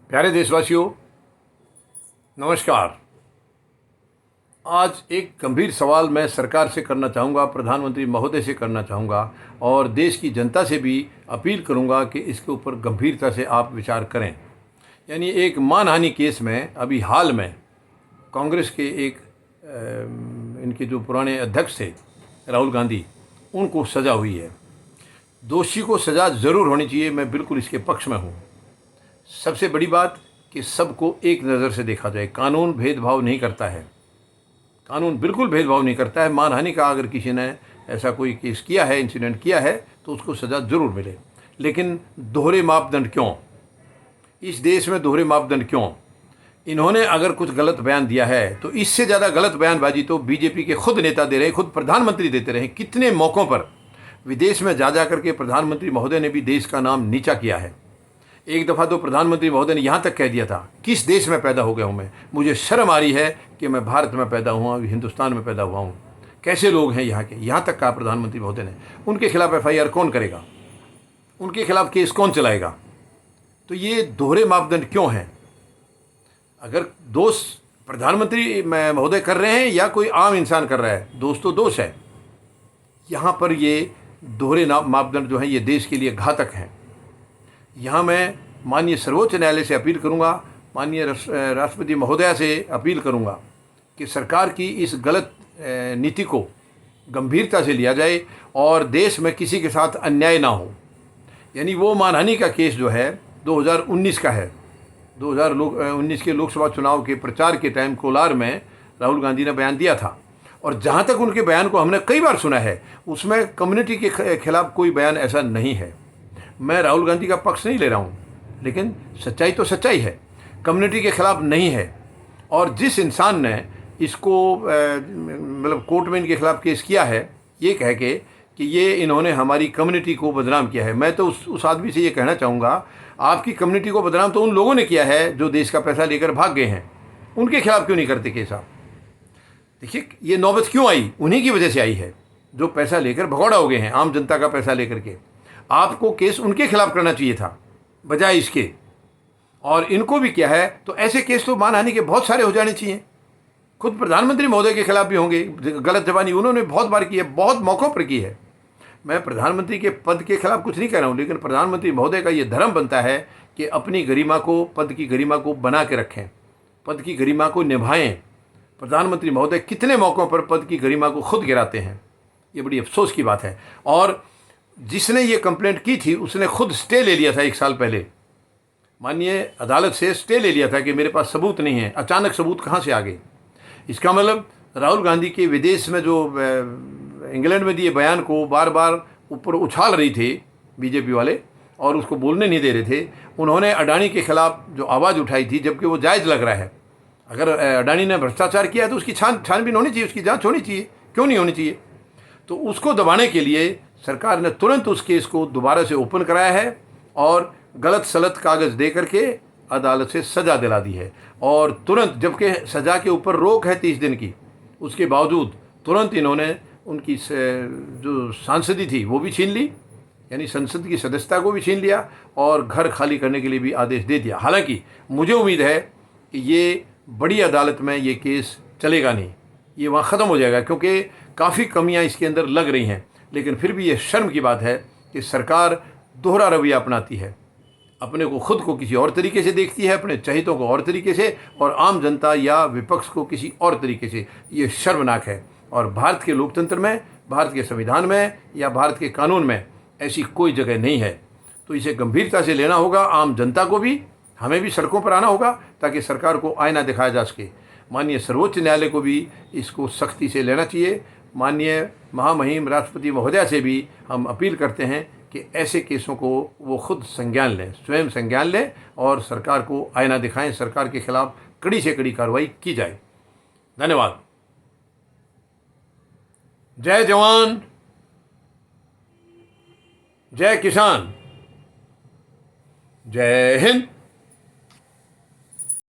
प्यारे देशवासियों, नमस्कार। आज एक गंभीर सवाल मैं सरकार से करना चाहूँगा, प्रधानमंत्री महोदय से करना चाहूँगा और देश की जनता से भी अपील करूँगा कि इसके ऊपर गंभीरता से आप विचार करें। यानी एक मानहानि केस में अभी हाल में कांग्रेस के एक इनके जो पुराने अध्यक्ष थे राहुल गांधी, उनको सज़ा हुई है। दोषी को सज़ा ज़रूर होनी चाहिए, मैं बिल्कुल इसके पक्ष में हूँ। सबसे बड़ी बात कि सबको एक नज़र से देखा जाए। कानून भेदभाव नहीं करता है, कानून बिल्कुल भेदभाव नहीं करता है। मानहानि का अगर किसी ने ऐसा कोई केस किया है, इंसिडेंट किया है, तो उसको सज़ा ज़रूर मिले। लेकिन दोहरे मापदंड क्यों? इस देश में दोहरे मापदंड क्यों? इन्होंने अगर कुछ गलत बयान दिया है तो इससे ज़्यादा गलत बयानबाजी तो बीजेपी के खुद नेता दे रहे हैं, खुद प्रधानमंत्री देते रहे। कितने मौक़ों पर विदेश में जा करके प्रधानमंत्री महोदय ने भी देश का नाम नीचा किया है। एक दफ़ा तो प्रधानमंत्री महोदय ने यहाँ तक कह दिया था, किस देश में पैदा हो गया हूँ मैं, मुझे शर्म आ रही है कि मैं भारत में पैदा हुआ, हिंदुस्तान में पैदा हुआ हूँ। कैसे लोग हैं यहाँ के, यहाँ तक कहा प्रधानमंत्री महोदय ने। उनके खिलाफ FIR कौन करेगा? उनके खिलाफ केस कौन चलाएगा? तो ये दोहरे मापदंड क्यों हैं? अगर दोष प्रधानमंत्री महोदय कर रहे हैं या कोई आम इंसान कर रहा है, दोष तो दोष है। यहाँ पर ये दोहरे मापदंड जो हैं ये देश के लिए घातक हैं। यहाँ मैं माननीय सर्वोच्च न्यायालय से अपील करूँगा, माननीय राष्ट्रपति महोदया से अपील करूँगा कि सरकार की इस गलत नीति को गंभीरता से लिया जाए और देश में किसी के साथ अन्याय ना हो। यानी वो मानहानि का केस जो है 2019 का है। 2019 के लोकसभा चुनाव के प्रचार के टाइम कोलार में राहुल गांधी ने बयान दिया था, और जहाँ तक उनके बयान को हमने कई बार सुना है, उसमें कम्युनिटी के खिलाफ कोई बयान ऐसा नहीं है। मैं राहुल गांधी का पक्ष नहीं ले रहा हूँ, लेकिन सच्चाई तो सच्चाई है, कम्युनिटी के खिलाफ नहीं है। और जिस इंसान ने इसको मतलब कोर्ट में इनके खिलाफ केस किया है, ये कह के कि ये इन्होंने हमारी कम्युनिटी को बदनाम किया है, मैं तो उस आदमी से ये कहना चाहूँगा, आपकी कम्युनिटी को बदनाम तो उन लोगों ने किया है जो देश का पैसा लेकर भाग गए हैं। उनके खिलाफ क्यों नहीं करते केस आप? देखिए, ये नौबत क्यों आई? उन्हीं की वजह से आई है, जो पैसा लेकर भगौड़ा हो गए हैं, आम जनता का पैसा लेकर के। आपको केस उनके खिलाफ करना चाहिए था बजाय इसके, और इनको भी किया है। तो ऐसे केस तो मानहानि के बहुत सारे हो जाने चाहिए। खुद प्रधानमंत्री महोदय के खिलाफ भी होंगे। गलत जबानी उन्होंने बहुत बार की है, बहुत मौक़ों पर की है। मैं प्रधानमंत्री के पद के खिलाफ कुछ नहीं कह रहा हूँ, लेकिन प्रधानमंत्री महोदय का ये धर्म बनता है कि अपनी गरिमा को, पद की गरिमा को बना के रखें, पद की गरिमा को निभाएं। प्रधानमंत्री महोदय कितने मौक़ों पर पद की गरिमा को खुद गिराते हैं, ये बड़ी अफसोस की बात है। और जिसने ये कंप्लेंट की थी उसने खुद स्टे ले लिया था 1 साल पहले, माननीय अदालत से स्टे ले लिया था कि मेरे पास सबूत नहीं है। अचानक सबूत कहाँ से आ गए? इसका मतलब राहुल गांधी के विदेश में जो इंग्लैंड में दिए बयान को बार बार ऊपर उछाल रही थी बीजेपी वाले, और उसको बोलने नहीं दे रहे थे। उन्होंने अडानी के खिलाफ जो आवाज़ उठाई थी, जबकि वो जायज़ लग रहा है। अगर अडानी ने भ्रष्टाचार किया है तो उसकी छानबीन होनी चाहिए, उसकी जाँच होनी चाहिए, क्यों नहीं होनी चाहिए? तो उसको दबाने के लिए सरकार ने तुरंत उस केस को दोबारा से ओपन कराया है और गलत सलत कागज़ दे करके अदालत से सज़ा दिला दी है। और तुरंत, जबकि सज़ा के ऊपर रोक है 30 दिन की, उसके बावजूद तुरंत इन्होंने उनकी जो सांसदी थी वो भी छीन ली, यानी संसद की सदस्यता को भी छीन लिया, और घर खाली करने के लिए भी आदेश दे दिया। हालांकि मुझे उम्मीद है कि ये बड़ी अदालत में ये केस चलेगा नहीं, ये वहाँ ख़त्म हो जाएगा, क्योंकि काफ़ी कमियाँ इसके अंदर लग रही हैं। लेकिन फिर भी ये शर्म की बात है कि सरकार दोहरा रवैया अपनाती है, अपने को खुद को किसी और तरीके से देखती है, अपने चहितों को और तरीके से, और आम जनता या विपक्ष को किसी और तरीके से। ये शर्मनाक है। और भारत के लोकतंत्र में, भारत के संविधान में या भारत के कानून में ऐसी कोई जगह नहीं है। तो इसे गंभीरता से लेना होगा। आम जनता को भी, हमें भी सड़कों पर आना होगा ताकि सरकार को आईना दिखाया जा सके। माननीय सर्वोच्च न्यायालय को भी इसको सख्ती से लेना चाहिए। माननीय महामहिम राष्ट्रपति महोदया से भी हम अपील करते हैं कि ऐसे केसों को वो खुद संज्ञान लें, स्वयं संज्ञान लें, और सरकार को आईना दिखाएं। सरकार के खिलाफ कड़ी से कड़ी कार्रवाई की जाए। धन्यवाद। जय जवान, जय किसान, जय हिंद।